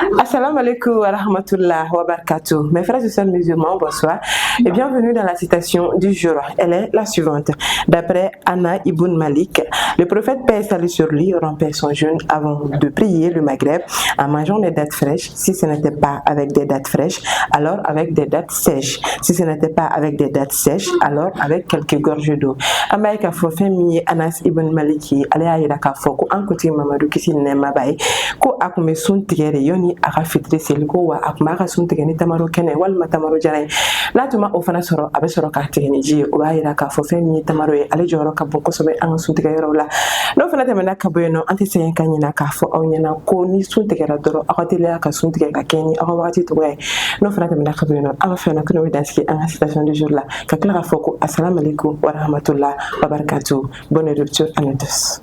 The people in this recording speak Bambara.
Assalamu alaikum wa rahmatullah wa barakatuh. Mes frères et sœurs musulmans, bonsoir et bienvenue dans la citation du jour. Elle est la suivante. D'après Anna ibn Malik, le prophète paix et salut sur lui rompait son jeûne avant de prier le Maghreb en mangeant des dattes fraîches. Si ce n'était pas avec des dattes fraîches, alors avec des dattes sèches. Si ce n'était pas avec des dattes sèches, alors avec quelques gorges d'eau. Ambaye ka fo femi Anas ibn Maliki ale ayira ka fo ko an kuti Mamadu kisi nema bay ko akume sun tigere yoni aka fitri sel ko wa akuma ka sun tigere ni tamaro kene walma tamaro jaray latuma o fana soro abe soro ka tigene ji o bayira ka fo femi tamaro e ale joro ka bon ko sobe an sun tigere yoro la no fana temena ka boyno anti sen kanyina ka fo aw nyana ko ni sun tigere doro akatele ka sun tigere ka keni aka wati to way no fana temena ka boyno aka fana kuno danski an citation du jour la ka kala ka fo ko assalamu alaikum wa rahmatullah wa barakatuh. Bonne rupture à nous tous.